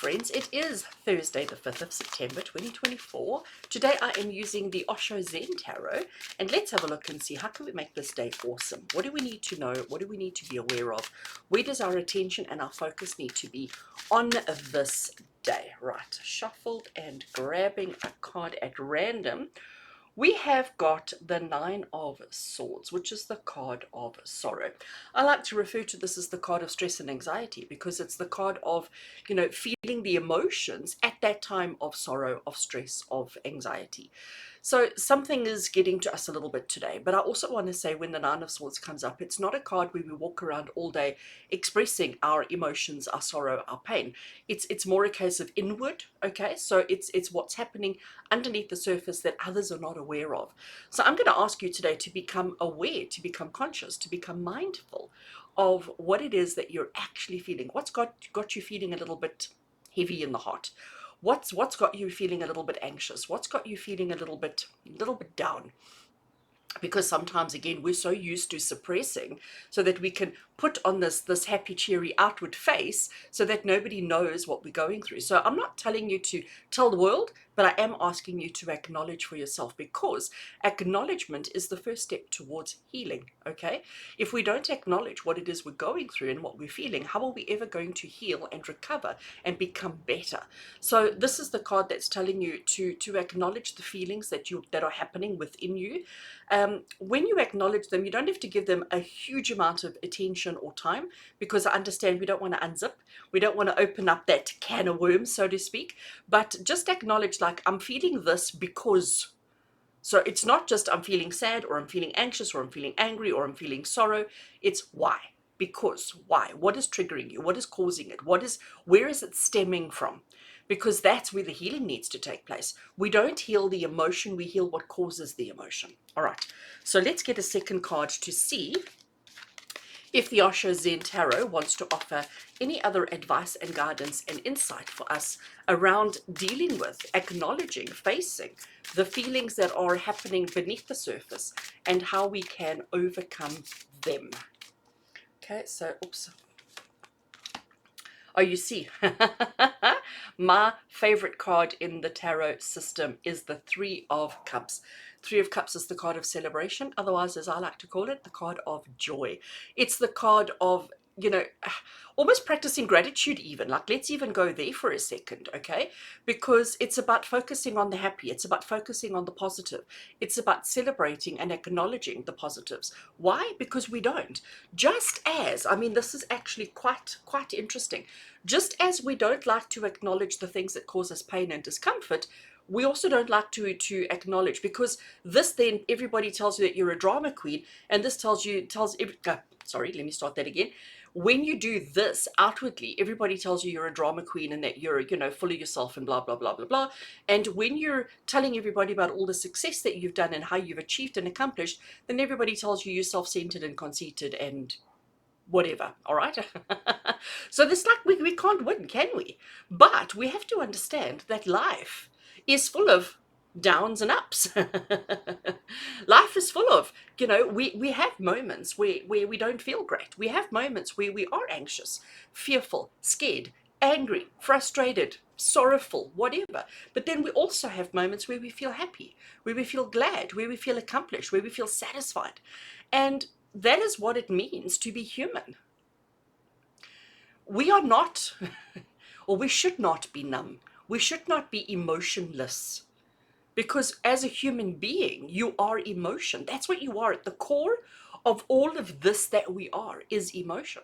friends, it is Thursday the 5th of September 2024. Today I am using the Osho Zen Tarot, and let's have a look and see how can we make this day awesome. What do we need to know? What do we need to be aware of? Where does our attention and our focus need to be on this day? Right, shuffled and grabbing a card at random. We have got the Nine of Swords, which is the card of sorrow. I like to refer to this as the card of stress and anxiety because it's the card of, feeling the emotions at that time of sorrow, of stress, of anxiety. So something is getting to us a little bit today. But I also want to say when the Nine of Swords comes up, it's not a card where we walk around all day expressing our emotions, our sorrow, our pain. It's more a case of inward, okay? So it's what's happening underneath the surface that others are not aware of. So I'm going to ask you today to become aware, to become conscious, to become mindful of what it is that you're actually feeling. What's got you feeling a little bit heavy in the heart? What's got you feeling a little bit anxious? What's got you feeling a little bit down? Because sometimes, again, we're so used to suppressing so that we can put on this happy, cheery outward face so that nobody knows what we're going through. So I'm not telling you to tell the world, but I am asking you to acknowledge for yourself, because acknowledgement is the first step towards healing, okay? If we don't acknowledge what it is we're going through and what we're feeling, how are we ever going to heal and recover and become better? So this is the card that's telling you to acknowledge the feelings that are happening within you. When you acknowledge them, you don't have to give them a huge amount of attention or time, because I understand we don't want to unzip, we don't want to open up that can of worms, so to speak, but just acknowledge, like, I'm feeling this because. So it's not just I'm feeling sad or I'm feeling anxious or I'm feeling angry or I'm feeling sorrow. It's why, because, why, what is triggering you, what is causing it, where is it stemming from? Because that's where the healing needs to take place. We don't heal the emotion, we heal what causes the emotion. All right, so let's get a second card to see if the Osho Zen Tarot wants to offer any other advice and guidance and insight for us around dealing with, acknowledging, facing the feelings that are happening beneath the surface and how we can overcome them. Okay, so, oops. Oh, you see, my favorite card in the tarot system is the Three of Cups. Three of Cups is the card of celebration, otherwise, as I like to call it, the card of joy. It's the card of, almost practicing gratitude even. Like, let's even go there for a second, okay? Because it's about focusing on the happy. It's about focusing on the positive. It's about celebrating and acknowledging the positives. Why? Because we don't. Just as, I mean, this is actually quite interesting. Just as we don't like to acknowledge the things that cause us pain and discomfort, we also don't like to acknowledge, because this, then everybody tells you that you're a drama queen, and this sorry, let me start that again. When you do this outwardly, everybody tells you you're a drama queen and that you're, full of yourself and blah, blah, blah, blah, blah. And when you're telling everybody about all the success that you've done and how you've achieved and accomplished, then everybody tells you you're self-centered and conceited and whatever, all right? So this, like, we can't win, can we? But we have to understand that life is full of downs and ups. Life is full of, we have moments where we don't feel great. We have moments where we are anxious, fearful, scared, angry, frustrated, sorrowful, whatever. But then we also have moments where we feel happy, where we feel glad, where we feel accomplished, where we feel satisfied. And that is what it means to be human. We are not, or we should not be numb. We should not be emotionless. Because as a human being, you are emotion. That's what you are. At the core of all of this that we are is emotion.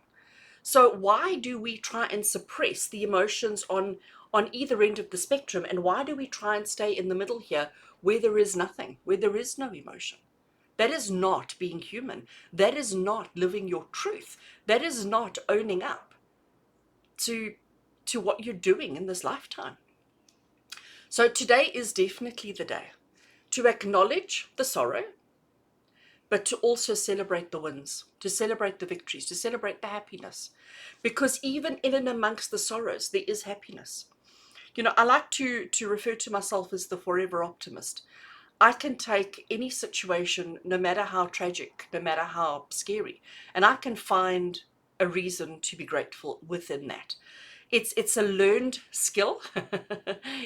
So why do we try and suppress the emotions on either end of the spectrum? And why do we try and stay in the middle here where there is nothing, where there is no emotion? That is not being human. That is not living your truth. That is not owning up to what you're doing in this lifetime. So today is definitely the day to acknowledge the sorrow, but to also celebrate the wins, to celebrate the victories, to celebrate the happiness. Because even in and amongst the sorrows, there is happiness. I like to refer to myself as the forever optimist. I can take any situation, no matter how tragic, no matter how scary, and I can find a reason to be grateful within that. It's a learned skill.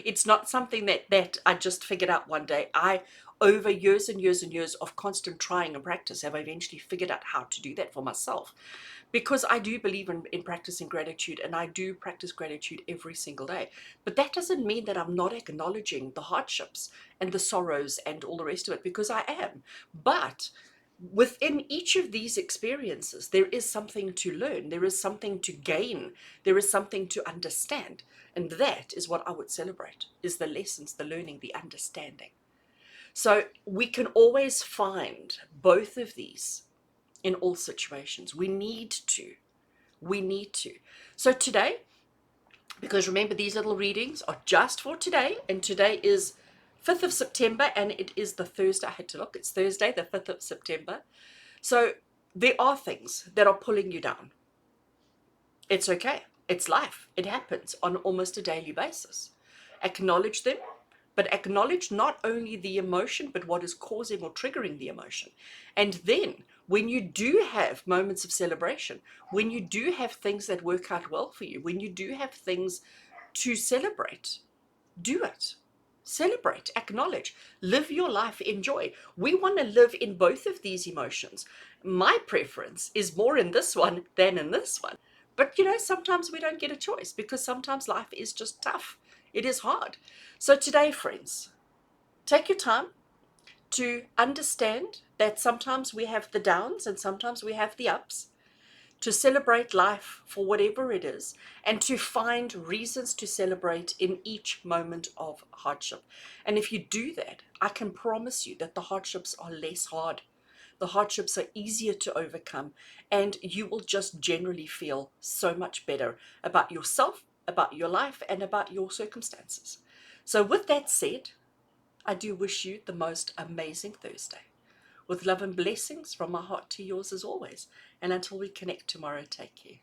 It's not something that I just figured out one day. I, over years and years and years of constant trying and practice, have eventually figured out how to do that for myself, because I do believe in practicing gratitude, and I do practice gratitude every single day. But that doesn't mean that I'm not acknowledging the hardships and the sorrows and all the rest of it, because I am. But within each of these experiences, there is something to learn, there is something to gain, there is something to understand. And that is what I would celebrate, is the lessons, the learning, the understanding. So we can always find both of these in all situations. We need to. We need to. So today, because remember, these little readings are just for today, and today is 5th of September, and it is the Thursday. I had to look, it's Thursday, the 5th of September. So there are things that are pulling you down. It's okay. It's life. It happens on almost a daily basis. Acknowledge them, but acknowledge not only the emotion, but what is causing or triggering the emotion. And then when you do have moments of celebration, when you do have things that work out well for you, when you do have things to celebrate, do it. Celebrate, acknowledge, live your life, enjoy. We want to live in both of these emotions. My preference is more in this one than in this one. But you know, sometimes we don't get a choice, because sometimes life is just tough. It is hard. So today, friends, take your time to understand that sometimes we have the downs and sometimes we have the ups, to celebrate life for whatever it is, and to find reasons to celebrate in each moment of hardship. And if you do that, I can promise you that the hardships are less hard. The hardships are easier to overcome, and you will just generally feel so much better about yourself, about your life, and about your circumstances. So with that said, I do wish you the most amazing Thursday. With love and blessings from my heart to yours as always. And until we connect tomorrow, take care.